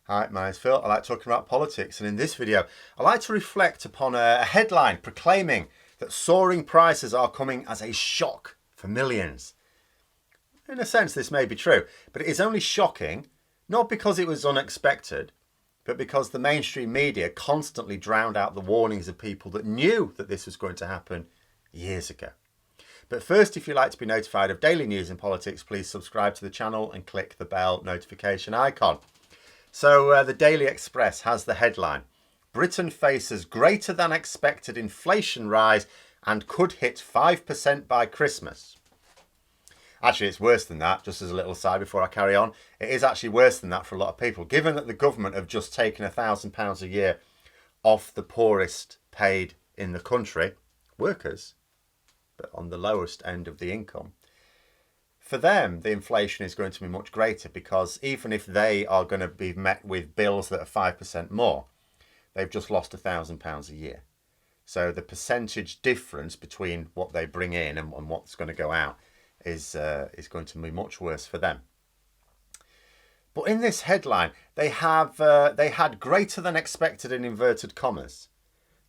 Hi, my name's Phil. I like talking about politics, and in this video, I like to reflect upon a headline proclaiming that soaring prices are coming as a shock for millions. In a sense, this may be true, but it is only shocking not because it was unexpected, but because the mainstream media constantly drowned out the warnings of people that knew that this was going to happen years ago. But first, if you'd like to be notified of daily news in politics, please subscribe to the channel and click the bell notification icon. So the Daily Express has the headline, Britain faces greater than expected inflation rise and could hit 5% by Christmas. Actually, it's worse than that, just as a little aside before I carry on. It is actually worse than that for a lot of people, given that the government have just taken £1,000 a year off the poorest paid in the country, workers, but on the lowest end of the income. For them, the inflation is going to be much greater because even if they are going to be met with bills that are 5% more, they've just lost £1,000 a year. So the percentage difference between what they bring in and what's going to go out is going to be much worse for them. But in this headline, they had greater than expected in inverted commas.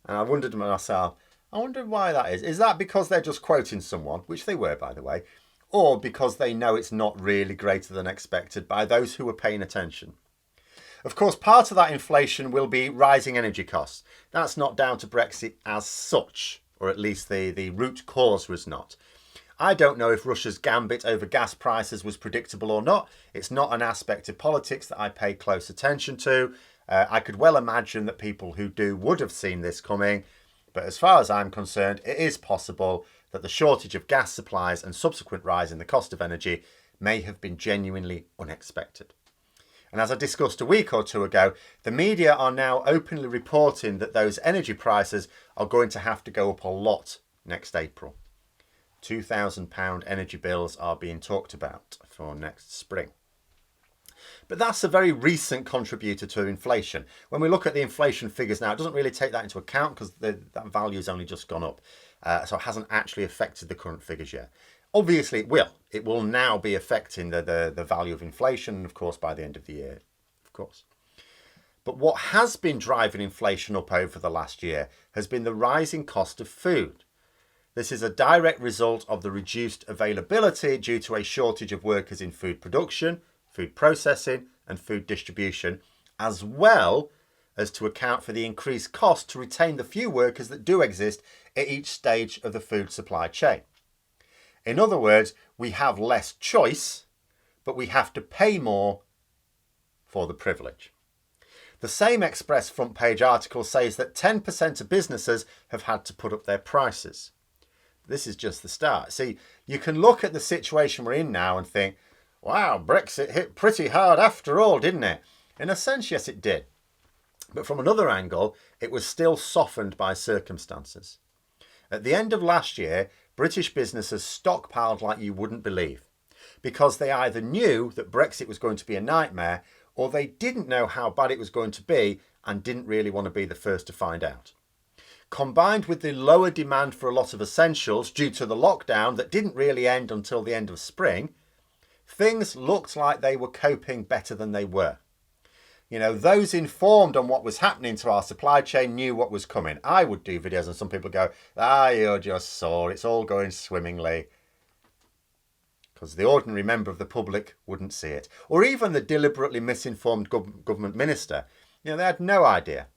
And I wondered to myself, I wonder why that is. Is that because they're just quoting someone, which they were, by the way, or because they know it's not really greater than expected by those who are paying attention? Of course, part of that inflation will be rising energy costs. That's not down to Brexit as such, or at least the root cause was not. I don't know if Russia's gambit over gas prices was predictable or not. It's not an aspect of politics that I pay close attention to. I could well imagine that people who would have seen this coming. But as far as I'm concerned, it is possible that the shortage of gas supplies and subsequent rise in the cost of energy may have been genuinely unexpected. And as I discussed a week or two ago, the media are now openly reporting that those energy prices are going to have to go up a lot next April. £2,000 energy bills are being talked about for next spring. But that's a very recent contributor to inflation. When we look at the inflation figures now, it doesn't really take that into account because that value has only just gone up. So it hasn't actually affected the current figures yet. Obviously it will. It will now be affecting the value of inflation, of course, by the end of the year, of course. But what has been driving inflation up over the last year has been the rising cost of food. This is a direct result of the reduced availability due to a shortage of workers in food production, food processing and food distribution, as well as to account for the increased cost to retain the few workers that do exist at each stage of the food supply chain. In other words, we have less choice, but we have to pay more for the privilege. The same Express front page article says that 10% of businesses have had to put up their prices. This is just the start. See, you can look at the situation we're in now and think, wow, Brexit hit pretty hard after all, didn't it? In a sense, yes, it did. But from another angle, it was still softened by circumstances. At the end of last year, British businesses stockpiled like you wouldn't believe, because they either knew that Brexit was going to be a nightmare, or they didn't know how bad it was going to be and didn't really want to be the first to find out. Combined with the lower demand for a lot of essentials due to the lockdown that didn't really end until the end of spring, things looked like they were coping better than they were. You know, those informed on what was happening to our supply chain knew what was coming. I would do videos and some people go, you're just sore, it's all going swimmingly. Because the ordinary member of the public wouldn't see it. Or even the deliberately misinformed government minister. You know, they had no idea.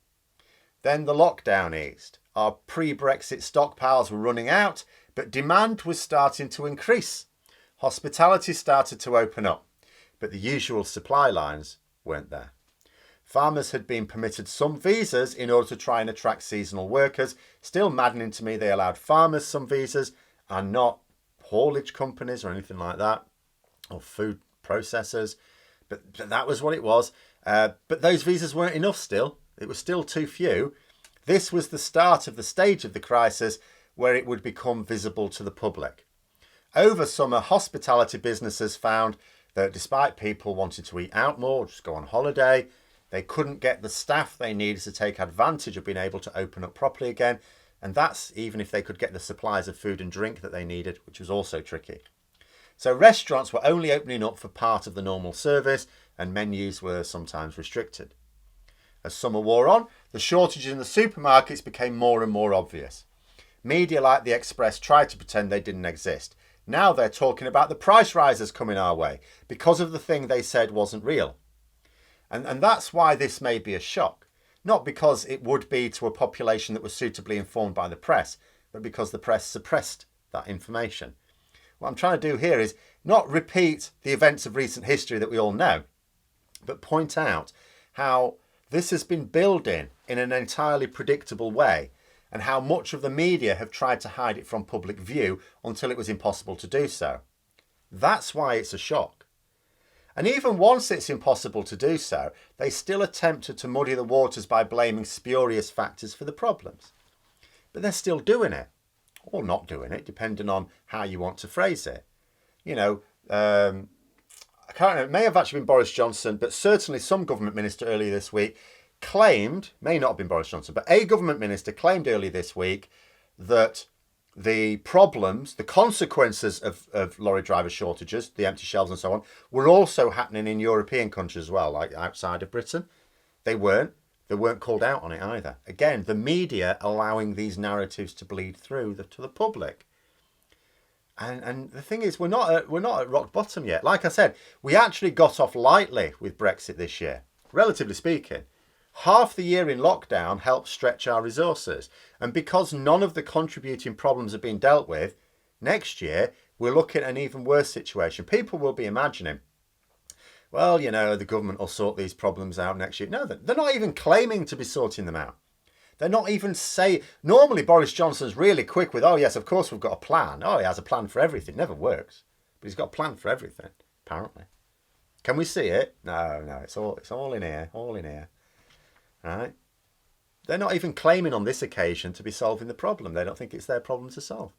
Then the lockdown eased. Our pre-Brexit stockpiles were running out, but demand was starting to increase. Hospitality started to open up, but the usual supply lines weren't there. Farmers had been permitted some visas in order to try and attract seasonal workers. Still maddening to me, they allowed farmers some visas and not haulage companies or anything like that, or food processors. But that was what it was. But those visas weren't enough still. It was still too few. This was the start of the stage of the crisis where it would become visible to the public. Over summer, hospitality businesses found that despite people wanting to eat out more, just go on holiday, they couldn't get the staff they needed to take advantage of being able to open up properly again. And that's even if they could get the supplies of food and drink that they needed, which was also tricky. So restaurants were only opening up for part of the normal service, and menus were sometimes restricted. As summer wore on, the shortages in the supermarkets became more and more obvious. Media like the Express tried to pretend they didn't exist. Now they're talking about the price rises coming our way because of the thing they said wasn't real. And that's why this may be a shock. Not because it would be to a population that was suitably informed by the press, but because the press suppressed that information. What I'm trying to do here is not repeat the events of recent history that we all know, but point out how this has been building in an entirely predictable way, and how much of the media have tried to hide it from public view until it was impossible to do so. That's why it's a shock. And even once it's impossible to do so, they still attempted to muddy the waters by blaming spurious factors for the problems. But they're still doing it, or not doing it, depending on how you want to phrase it. You know, I can't remember, it may have actually been Boris Johnson, but certainly some government minister earlier this week claimed, may not have been Boris Johnson, but a government minister claimed earlier this week that the problems, the consequences of lorry driver shortages, the empty shelves and so on, were also happening in European countries as well, like outside of Britain. They weren't called out on it either. Again, the media allowing these narratives to bleed through to the public. And the thing is, we're not at rock bottom yet. Like I said, we actually got off lightly with Brexit this year, relatively speaking. Half the year in lockdown helped stretch our resources. And because none of the contributing problems have been dealt with, next year we're looking at an even worse situation. People will be imagining, well, you know, the government will sort these problems out next year. No, they're not even claiming to be sorting them out. They're not even saying... Normally Boris Johnson's really quick with, oh yes, of course we've got a plan. Oh, he has a plan for everything. Never works. But he's got a plan for everything, apparently. Can we see it? No, it's all in here, all in here. Right? They're not even claiming on this occasion to be solving the problem. They don't think it's their problem to solve.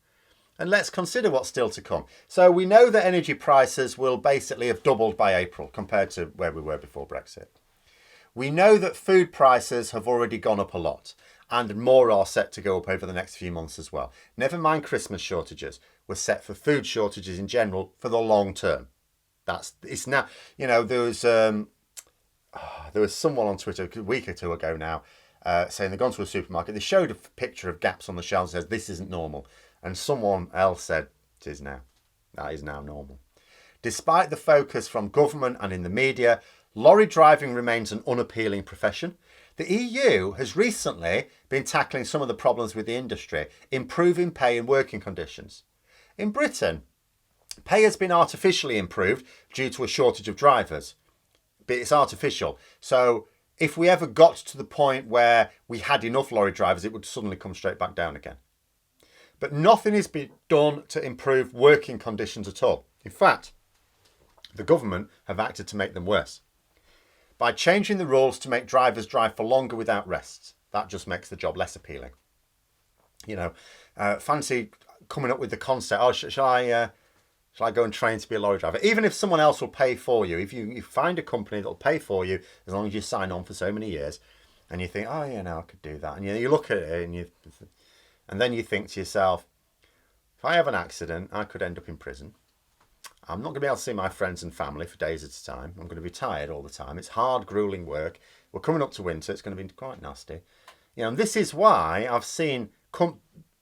And let's consider what's still to come. So we know that energy prices will basically have doubled by April compared to where we were before Brexit. We know that food prices have already gone up a lot, and more are set to go up over the next few months as well. Never mind Christmas shortages. We're set for food shortages in general for the long term. It's now, you know, there was someone on Twitter a week or two ago now saying they'd gone to a supermarket. They showed a picture of gaps on the shelves and says, this isn't normal. And someone else said, it is now. That is now normal. Despite the focus from government and in the media, lorry driving remains an unappealing profession. The EU has recently been tackling some of the problems with the industry, improving pay and working conditions. In Britain, pay has been artificially improved due to a shortage of drivers. But it's artificial. So if we ever got to the point where we had enough lorry drivers, it would suddenly come straight back down again. But nothing has been done to improve working conditions at all. In fact, the government have acted to make them worse. By changing the rules to make drivers drive for longer without rests, that just makes the job less appealing. You know, fancy coming up with the concept, oh, shall I go and train to be a lorry driver? Even if someone else will pay for you, if you find a company that will pay for you, as long as you sign on for so many years, and you think, oh yeah, no, I could do that. And you look at it and then you think to yourself, if I have an accident, I could end up in prison. I'm not going to be able to see my friends and family for days at a time. I'm going to be tired all the time. It's hard, grueling work. We're coming up to winter. It's going to be quite nasty. You know, and this is why I've seen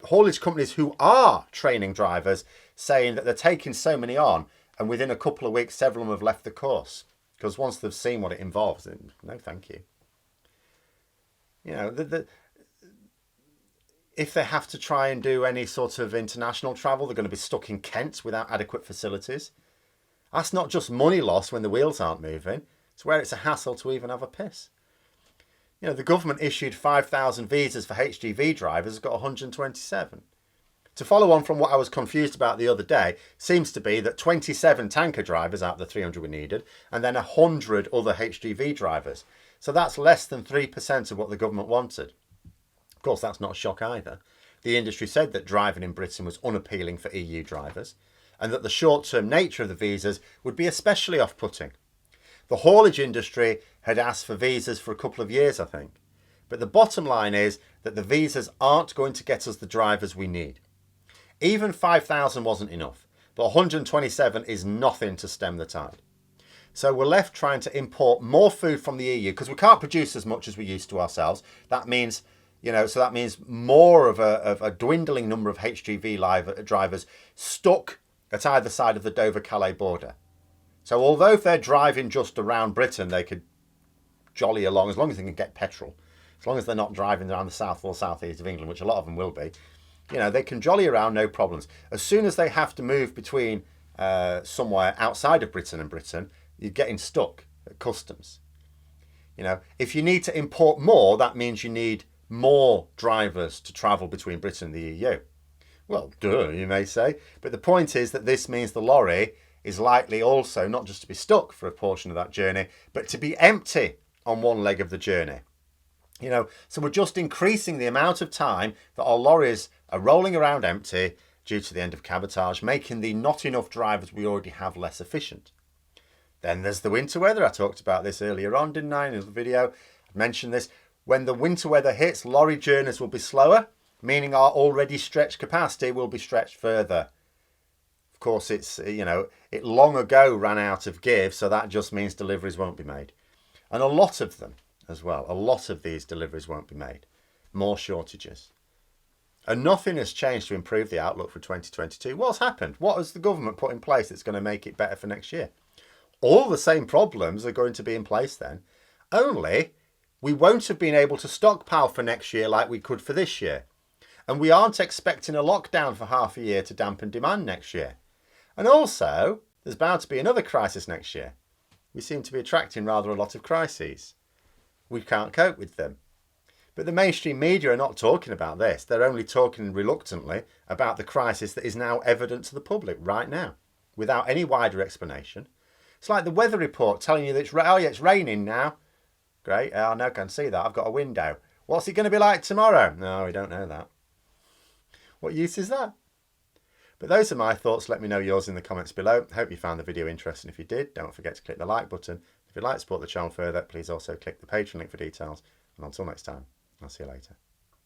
haulage companies who are training drivers saying that they're taking so many on, and within a couple of weeks, several of them have left the course. Because once they've seen what it involves, no thank you. You know, if they have to try and do any sort of international travel, they're going to be stuck in Kent without adequate facilities. That's not just money loss when the wheels aren't moving. It's where it's a hassle to even have a piss. You know, the government issued 5,000 visas for HGV drivers, has got 127. To follow on from what I was confused about the other day, seems to be that 27 tanker drivers out of the 300 we needed, and then 100 other HGV drivers. So that's less than 3% of what the government wanted. Of course, that's not a shock either. The industry said that driving in Britain was unappealing for EU drivers, and that the short-term nature of the visas would be especially off-putting. The haulage industry had asked for visas for a couple of years, I think. But the bottom line is that the visas aren't going to get us the drivers we need. Even 5,000 wasn't enough, but 127 is nothing to stem the tide. So we're left trying to import more food from the EU because we can't produce as much as we used to ourselves. That means, so that means more of a dwindling number of HGV drivers stuck at either side of the Dover-Calais border. So although if they're driving just around Britain, they could jolly along as long as they can get petrol. As long as they're not driving around the south or southeast of England, which a lot of them will be, they can jolly around, no problems. As soon as they have to move between somewhere outside of Britain and Britain, you're getting stuck at customs. If you need to import more, that means you need more drivers to travel between Britain and the EU. Well, duh, you may say. But the point is that this means the lorry is likely also not just to be stuck for a portion of that journey, but to be empty on one leg of the journey. So we're just increasing the amount of time that our lorries are rolling around empty due to the end of cabotage, making the not enough drivers we already have less efficient. Then there's the winter weather. I talked about this earlier on, didn't I, in the video? I mentioned this. When the winter weather hits, lorry journeys will be slower, meaning our already stretched capacity will be stretched further. Of course, it long ago ran out of give, so that just means deliveries won't be made. And a lot of them as well. A lot of these deliveries won't be made. More shortages. And nothing has changed to improve the outlook for 2022. What's happened? What has the government put in place that's going to make it better for next year? All the same problems are going to be in place then. Only we won't have been able to stockpile for next year like we could for this year. And we aren't expecting a lockdown for half a year to dampen demand next year. And also, there's bound to be another crisis next year. We seem to be attracting rather a lot of crises. We can't cope with them. But the mainstream media are not talking about this. They're only talking reluctantly about the crisis that is now evident to the public right now, without any wider explanation. It's like the weather report telling you that it's raining now. Great, I now can see that. I've got a window. What's it going to be like tomorrow? No, we don't know that. What use is that? But those are my thoughts. Let me know yours in the comments below. Hope you found the video interesting. If you did, don't forget to click the like button. If you'd like to support the channel further, please also click the Patreon link for details. And until next time, I'll see you later.